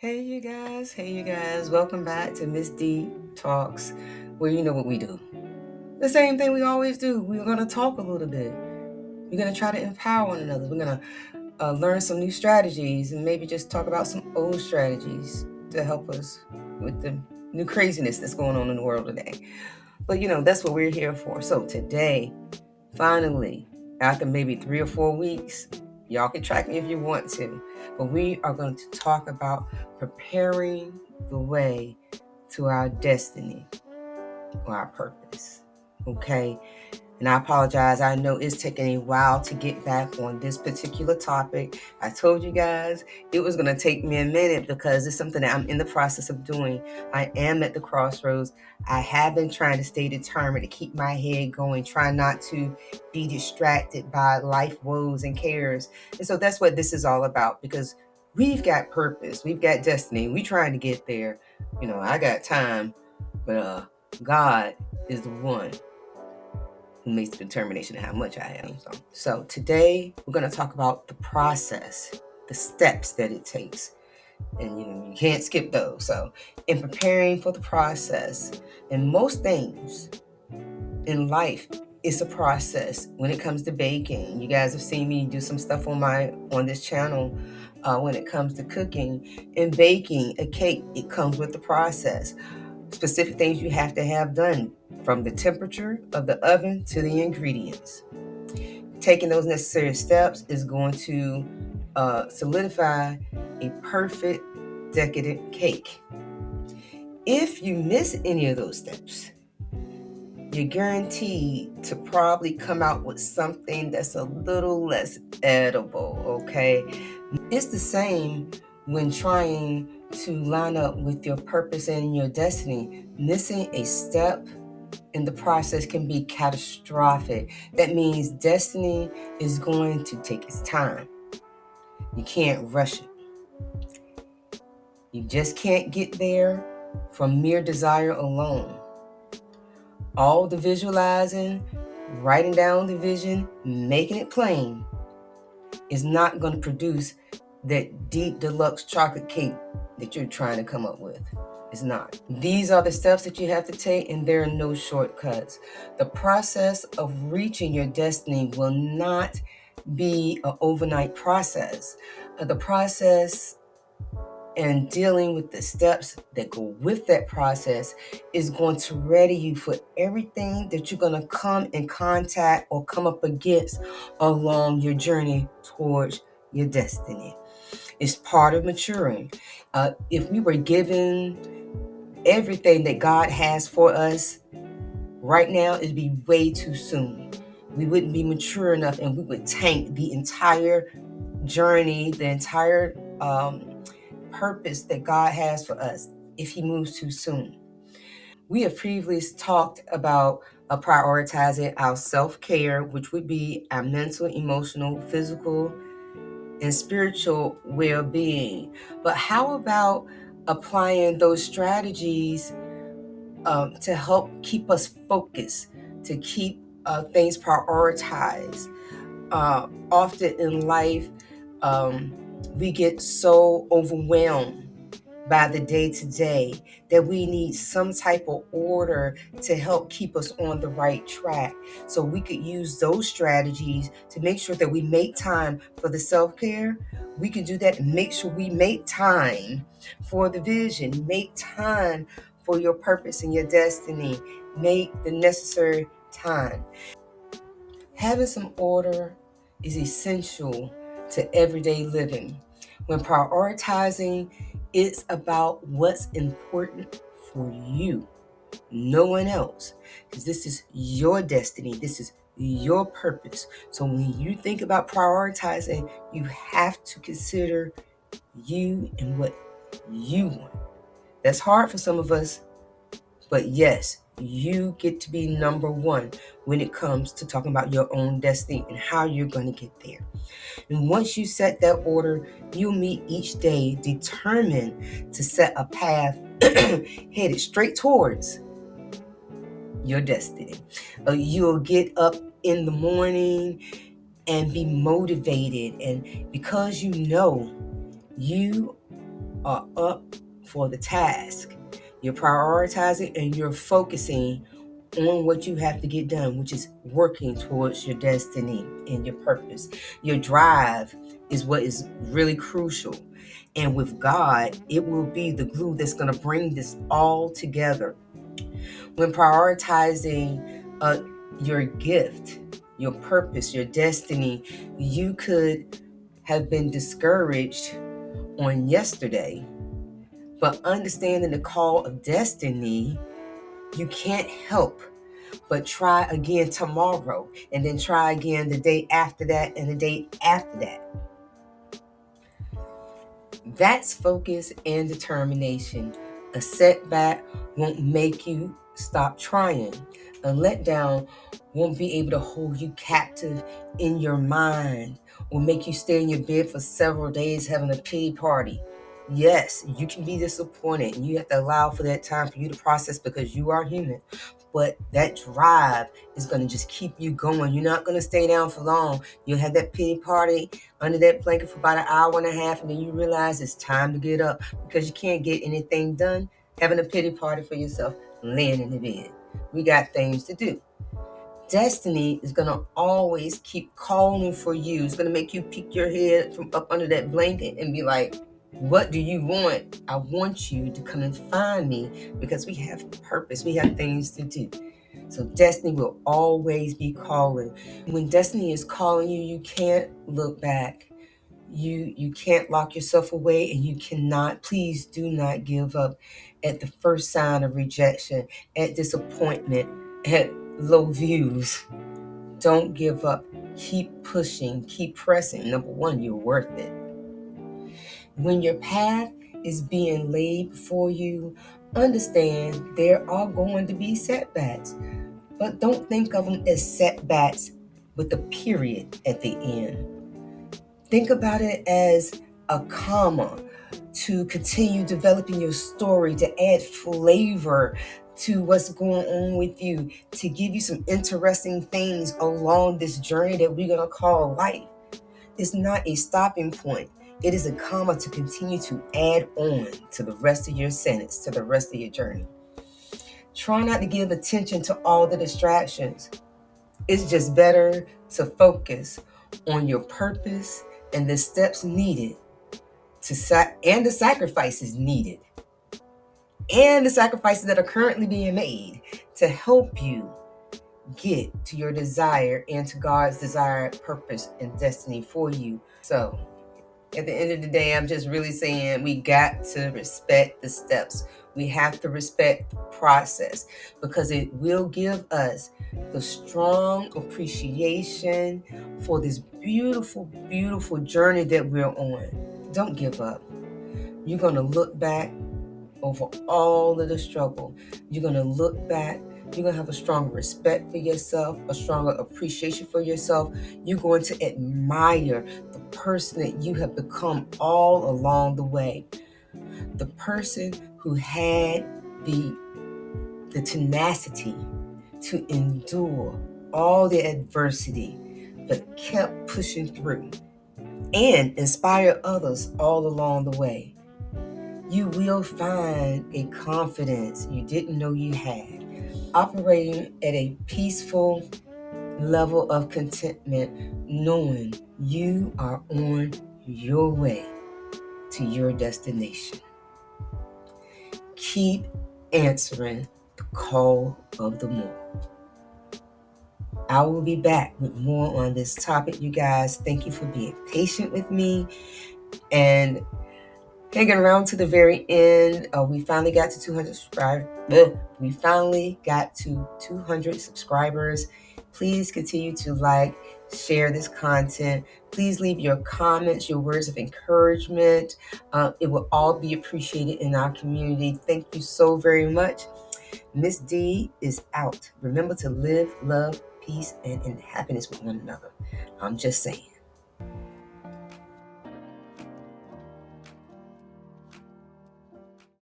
Hey you guys, welcome back to Miss D Talks, where you know what we do. The same thing we always do. We're going to talk a little bit. We're going to try to empower one another. We're going to learn some new strategies and maybe just talk about some old strategies to help us with the new craziness that's going on in the world today. But that's what we're here for. So today, finally, after maybe 3 or 4 weeks, y'all can track me if you want to, but we are going to talk about preparing the way to our destiny or our purpose. Okay. And I apologize. I know it's taken a while to get back on this particular topic. I told you guys it was going to take me a minute because it's something that I'm in the process of doing. I am at the crossroads. I have been trying to stay determined to keep my head going, try not to be distracted by life woes and cares. And so that's what this is all about, because we've got purpose, we've got destiny, we trying to get there. I got time, but God is the one who makes the determination of how much I have. So today we're going to talk about the process, the steps that it takes. And you can't skip those. So in preparing for the process, and most things in life, it's a process. When it comes to baking, you guys have seen me do some stuff on this channel. When it comes to cooking and baking a cake, it comes with the process. Specific things you have to have done, from the temperature of the oven to the ingredients. Taking those necessary steps is going to solidify a perfect decadent cake. If you miss any of those steps, you're guaranteed to probably come out with something that's a little less edible, okay? It's the same when trying to line up with your purpose and your destiny. Missing a step in the process can be catastrophic. That means destiny is going to take its time. You can't rush it. You just can't get there from mere desire alone. All the visualizing, writing down the vision, making it plain is not going to produce that deep deluxe chocolate cake that you're trying to come up with. It's not. These are the steps that you have to take, and there are no shortcuts. The process of reaching your destiny will not be an overnight process. The process and dealing with the steps that go with that process is going to ready you for everything that you're going to come in contact or come up against along your journey towards your destiny. It's part of maturing. If we were given everything that God has for us right now, it'd be way too soon. We wouldn't be mature enough, and we would tank the entire journey, the entire purpose that God has for us if He moves too soon. We have previously talked about prioritizing our self-care, which would be our mental, emotional, physical, and spiritual well-being. But how about applying those strategies to help keep us focused, to keep things prioritized? Often in life, we get so overwhelmed by the day to day that we need some type of order to help keep us on the right track. So we could use those strategies to make sure that we make time for the self-care. We can do that and make sure we make time for the vision, make time for your purpose and your destiny, make the necessary time. Having some order is essential to everyday living. When prioritizing, it's about what's important for you, no one else. Because this is your destiny, this is your purpose. So when you think about prioritizing, you have to consider you and what you want. That's hard for some of us, but yes, you get to be number one when it comes to talking about your own destiny and how you're going to get there. And once you set that order, you'll meet each day determined to set a path headed straight towards your destiny. You'll get up in the morning and be motivated. And because you know you are up for the task. You're prioritizing and you're focusing on what you have to get done, which is working towards your destiny and your purpose. Your drive is what is really crucial. And with God, it will be the glue that's going to bring this all together. When prioritizing your gift, your purpose, your destiny, you could have been discouraged on yesterday, but understanding the call of destiny, you can't help but try again tomorrow, and then try again the day after that, and the day after that. That's focus and determination. A setback won't make you stop trying. A letdown won't be able to hold you captive in your mind or make you stay in your bed for several days having a pity party. Yes, you can be disappointed and you have to allow for that time for you to process because you are human. But that drive is going to just keep you going. You're not going to stay down for long. You'll have that pity party under that blanket for about an hour and a half, and then you realize it's time to get up because you can't get anything done having a pity party for yourself laying in the bed. We got things to do. Destiny is going to always keep calling for you. It's going to make you peek your head from up under that blanket and be like, what do you want? I want you to come and find me because we have purpose. We have things to do. So destiny will always be calling. When destiny is calling you, you can't look back. You can't lock yourself away, and you cannot, please do not give up at the first sign of rejection, at disappointment, at low views. Don't give up. Keep pushing, keep pressing. Number one, you're worth it. When your path is being laid before you, understand there are going to be setbacks, but don't think of them as setbacks with a period at the end. Think about it as a comma to continue developing your story, to add flavor to what's going on with you, to give you some interesting things along this journey that we're going to call life. It's not a stopping point. It is a comma to continue to add on to the rest of your sentence, to the rest of your journey. Try not to give attention to all the distractions. It's just better to focus on your purpose and the steps needed and the sacrifices needed and the sacrifices that are currently being made to help you get to your desire and to God's desired purpose and destiny for you. So at the end of the day, I'm just really saying we got to respect the steps. We have to respect the process because it will give us the strong appreciation for this beautiful, beautiful journey that we're on. Don't give up. You're going to look back over all of the struggle. You're going to look back. You're going to have a stronger respect for yourself, a stronger appreciation for yourself. You're going to admire the person that you have become all along the way. The person who had the tenacity to endure all the adversity, but kept pushing through and inspire others all along the way. You will find a confidence you didn't know you had, operating at a peaceful level of contentment, knowing you are on your way to your destination. Keep answering the call of the morning. I will be back with more on this topic, you guys. Thank you for being patient with me and hanging around to the very end. We finally got to 200 subscribers. We finally got to 200 subscribers. Please continue to like, share this content. Please leave your comments, your words of encouragement. It will all be appreciated in our community. Thank you so very much. Miss D is out. Remember to live, love, peace, and in happiness with one another. I'm just saying.